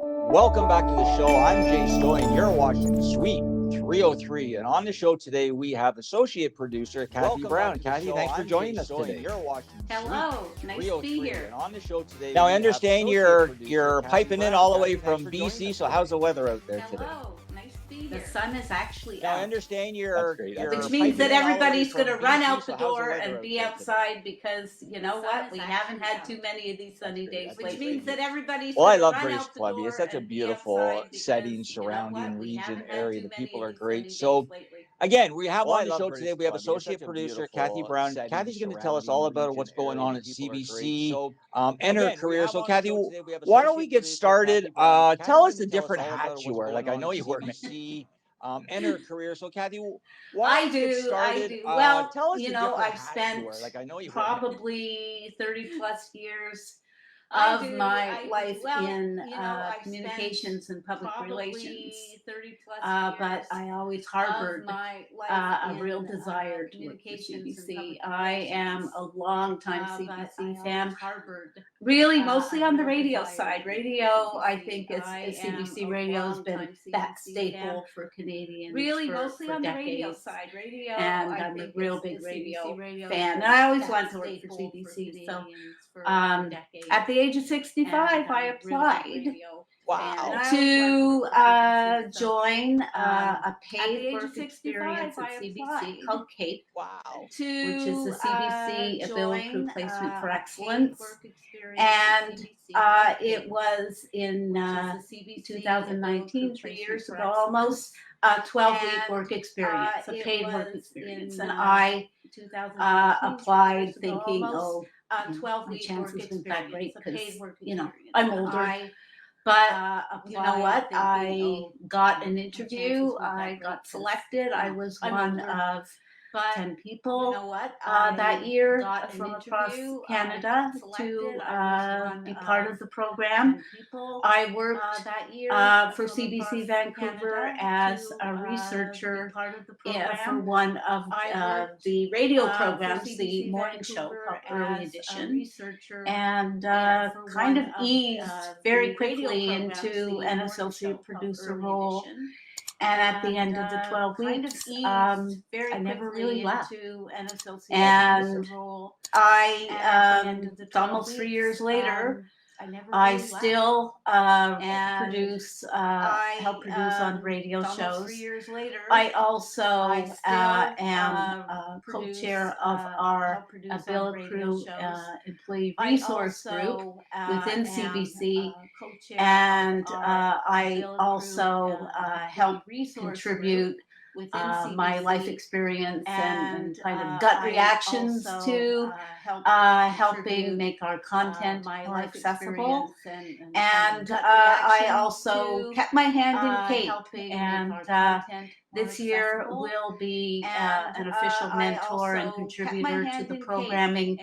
Welcome back to the show. I'm Jay Stoyan. You're watching Sweet 303. And on the show today, we have associate producer Cathy Browne. Cathy, thanks for joining us today. You're watching Hello, nice to be here. And on the show today, now, I understand you're piping in all the way from BC, so how's the weather out there today? Hello, nice to be here. The sun is actually Now, out. I understand Which means that everybody's going to run out the door and be outside because, you know what, we haven't had too many of these sunny days lately. Which means that everybody's Well, I love British Columbia. It's such a beautiful setting, surrounding region area. The people are great. So, again, we have on the show today, we have associate producer Cathy Browne. Cathy's going to tell us all about what's going on at CBC and her career. So, Cathy, why don't we get started? Tell us the different hats you wear. Like, I know you wear and her career. So, Cathy, I do. Well, tell us, you know, I've spent probably 30 plus years of my life in communications and public relations, but I always harbored a real desire to work for CBC. I am a longtime CBC fan, really mostly on the radio side. Radio, I think, is CBC radio has been that staple for Canadians really mostly on the radio side. Radio, and I'm a real big radio fan, and I always wanted to work for CBC. So at the age of 65, I applied to join a paid work experience at CBC called CAPE, which is the CBC Ability Placement for Excellence. And it was in 2019, 3 years ago, almost a 12-week work experience, a paid work experience. And I applied thinking, my chances weren't that great because, you know, I'm older. But you know what? I got an interview. I got selected. I was one of 10 people that year from across Canada to be part of the program. I worked for CBC Vancouver as a researcher for one of the radio programs, the morning show called Early Edition, and kind of eased very quickly into an associate producer role. And at the end of the 12 weeks, I never really left. And almost 3 years later, I still help produce on radio shows. I also am co-chair of our Cabello employee resource group within CBC, and I also help contribute my life experience and kind of gut reactions to helping make our content more accessible. And I also kept my hand in CAPE, and this year will be an official mentor and contributor to the programming.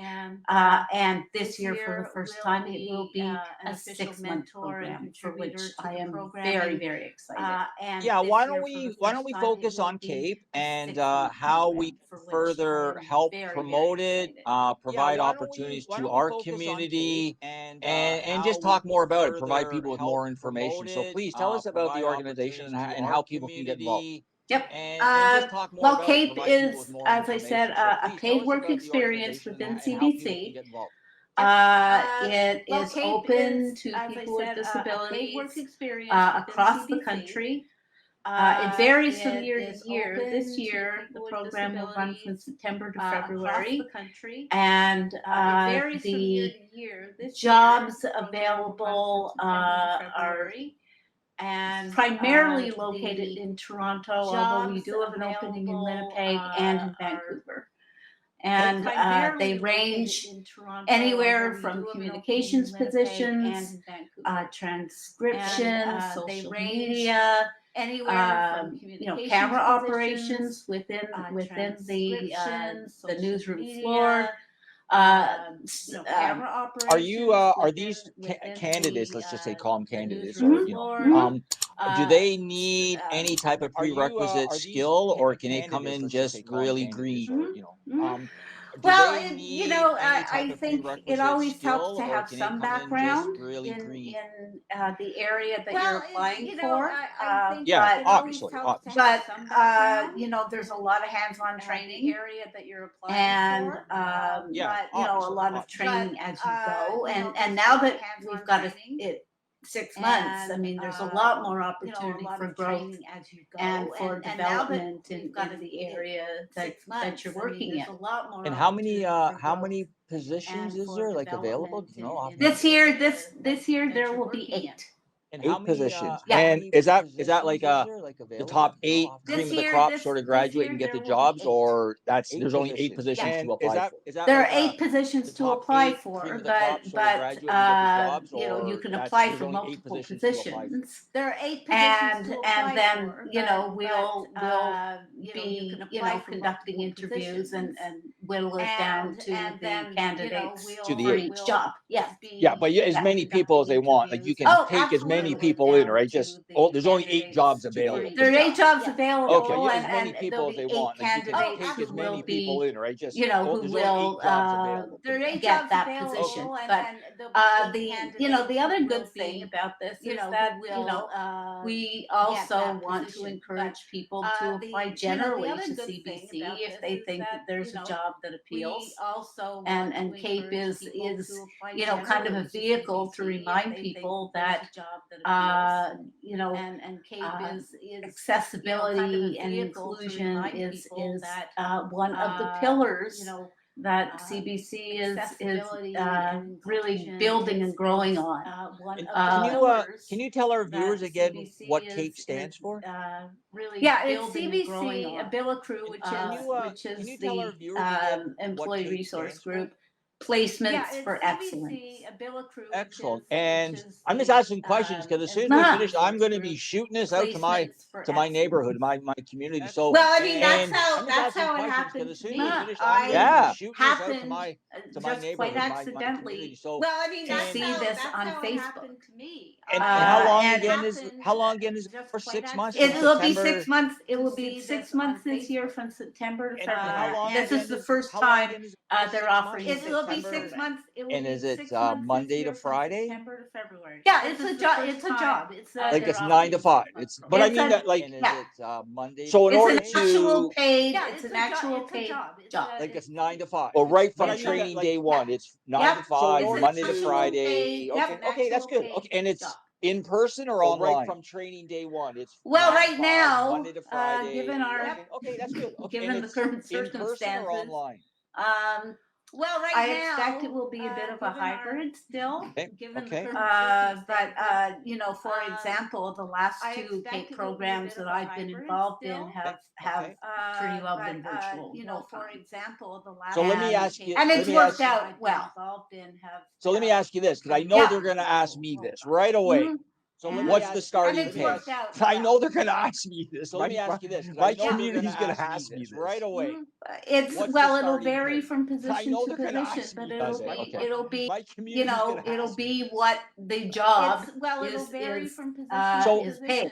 And this year, for the first time, it will be a 6-month program, for which I am very, very excited. Yeah, why don't we focus on CAPE and how we further help promote it, provide opportunities to our community, and just talk more about it, provide people with more information. So please tell us about the organization and how people can get involved. Yep. Well, CAPE is, as I said, a paid work experience within CBC. It is open to people with disabilities across the country. It varies from year to year. This year, the program will run from September to February, and the jobs available are primarily located in Toronto, although we do have an opening in Winnipeg and in Vancouver. And they range anywhere from communications positions, transcription, social media, camera operations within the newsroom floor. Are these candidates? Let's just say call them candidates. Do they need any type of prerequisite skill, or can they come in just really green? Well, they you need know, any type I of think it prerequisite always helps skill, to or have can they some come in just background really in green? the area that you're applying for. Yeah, But obviously, obviously. but you know, there's a lot of hands-on training and Yeah, you know, a obviously, lot of obviously. training as you go. And now that we've got it 6 months, I mean, there's a lot more opportunity for growth and for development in the area that you're working in. And how many positions is there like available? Do you know? This year there will be 8. And 8 positions. Yeah. And is that like the top 8 cream of the crop sort of graduate and get the jobs, or there's only 8 positions to apply for? There are 8 positions to apply for, but you know, you can apply for multiple positions. There are 8 positions and then you know we'll be you know conducting interviews and whittle it down to the candidates To the for 8. each job. Yes. Yeah, but as many people as they want. Like you can take as many people in, right? Just there's only 8 jobs available. There are 8 jobs available, Okay, yeah, as many and people there'll as be they 8 want. Like you can candidates take as who many will people be, in, right? Just you know, who there's only 8 will jobs available. get that position. But the you know the other good thing about this is that you know we also want to encourage people to apply generally to CBC if they think that there's a job that appeals. And CAPE is you know kind of a vehicle to remind people that you know accessibility and inclusion is one of the pillars that CBC is really building and growing on. And can you tell our viewers again what CAPE stands for? Yeah, it's CBC Abilicrew, which Can is you tell our the viewers again what employee CAPE resource stands for? group, Placements for Excellence. Excellent. And I'm just asking questions because as soon as we finish, I'm going to be shooting this out to my neighborhood, my community. So well, I mean and that's how it questions, 'cause happened as to soon me. as we finish, I'm gonna be I shooting this out to happened my just neighborhood, quite my accidentally community. So well, I mean, to see this on Facebook. and how long And again is it for 6 months from It will be September? 6 months. It will be 6 months this year from September to And how February. long This is again the is first how long time again is they're 6 offering months it. from It will be September? 6 months. It will And be is it 6 months Monday this to year from Friday? September to February. Yeah, it's a job. It's a job. It's Like it's they're 9 to offering 5. 6 months It's but I It's mean a- that like yeah. Monday. So in It's order an actual to paid. It's an actual paid job. like it's 9 to 5. Well, right from But I mean that, training like, day 1, it's 9 Yep. to It's 5, an Monday to actual Friday. paid. Okay, Yep. okay, that's good. Okay, and it's job. in person or Well, online? right From training day 1, it's Well, 9 to right 5, now, Monday to Friday. given our Okay, okay, that's good. Okay, and given the it's current in person or circumstances, online? well, right I expect it will be a bit of a hybrid still. Okay, okay. But you know, for example, the last 2 CAPE programs that I've been involved in have pretty well been virtual. You know, for example, the last So let me ask you. and let it's me worked ask, out well. So let me ask you this, because I know Yeah. they're going to ask me this right away. Mhm. So what's the starting it's pay? worked out I well. know they're going to ask me this. So my, let me ask you this, 'cause my I know they're community's gonna going to ask me this right away. It's What's the well, it'll starting vary pay? from I position know to they're going to position, ask but me. it'll Does it? be Okay. it'll be My you community's know going to it'll ask me be this. what the job It'll vary is from So- is paid.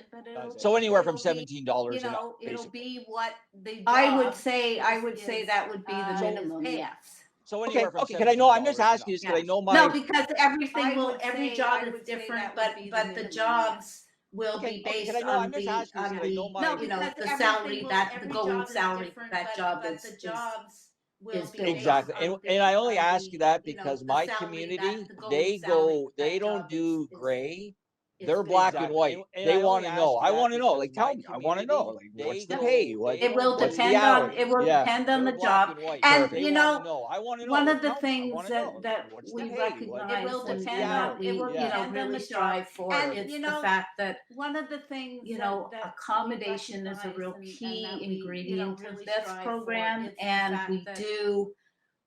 So anywhere from it'll be, $17 and up, it'll basically. be what the job I would say that would be the is minimum. paid. Yes. So anywhere from because I know I'm just asking this because I know my No, because every say- job I is would say different, that would be but the the minimum, jobs will Okay, be okay, 'cause based I know on I'm just the asking this 'cause I know my you know because the everything salary will- that the every going job is salary different, that but- job but is the jobs will is be built on. Exactly. based on And I only on ask the, you that you know, because the my salary community, that the going they salary they that don't job do is gray. is They're built black on. and white. And They I want only to ask know. you I that want to know. because Like, tell my me. I want to know. community, Like, they what's the go- pay? It will what's the depend on hours? it will Yeah. depend on They're the black job. and white. And They you wanna know, I want to know. one Like, of the tell me. I things wanna know. that What's the we pay? recognize will and depend that on- we it will you know depend on really the job. strive for And, it's you the know, fact that one of the things you know that we accommodation is a real recognize key and that we, ingredient really of this strive for, program, it's the and fact we that, do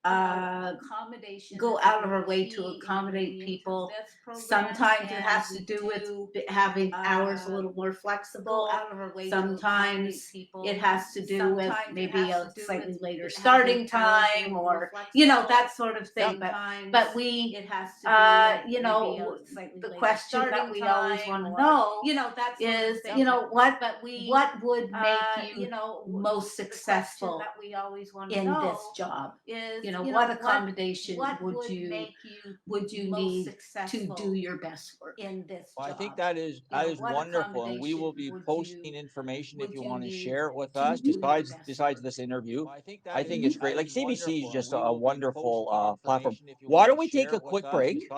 accommodation go is a out of real our way key to accommodate ingredient of people. this program, Sometimes it and has to we do with do, having hours a little more go flexible. out of our way to Sometimes accommodate people. it has to do with Sometimes it maybe has a to do slightly with later having starting hours a time little more or you know flexible. that sort of thing. Sometimes But we it has to do with you maybe know a slightly the later question that starting we always time want to or, know you know, that sort of is thing. you know what we what would make you you know, most the question successful that we always want to in know this job. is, You what accommodation what would you make you would you most need to successful do your best work? in this Well, I job? think that is What wonderful, and we will accommodation be would posting you information if would you you want to need share it with to us. do your Besides best besides work? this interview, I think Mhm. it's great. Like CBC is just a wonderful platform. Why don't we take a quick break?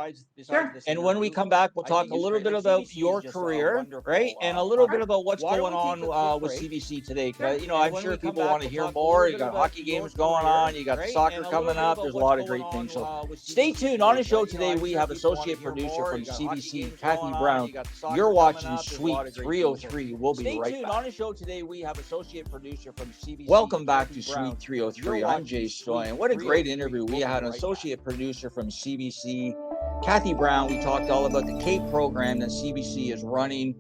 Sure. And when we come back, we'll talk a little bit about your career, right? And a little bit about what's going on with CBC today. Because, I'm sure people want to hear more. You got hockey games going on. You got the soccer coming up. There's a lot of great things. So stay tuned. On the show today, we have associate producer from CBC, Cathy Browne. You're watching Suite 303. We'll be right back. On the show today, we have associate producer from CBC. Welcome back to Suite 303. I'm Jay Stoyan. What a great interview. We had an associate producer from CBC, Cathy Browne. We talked all about the CAPE program that CBC is running.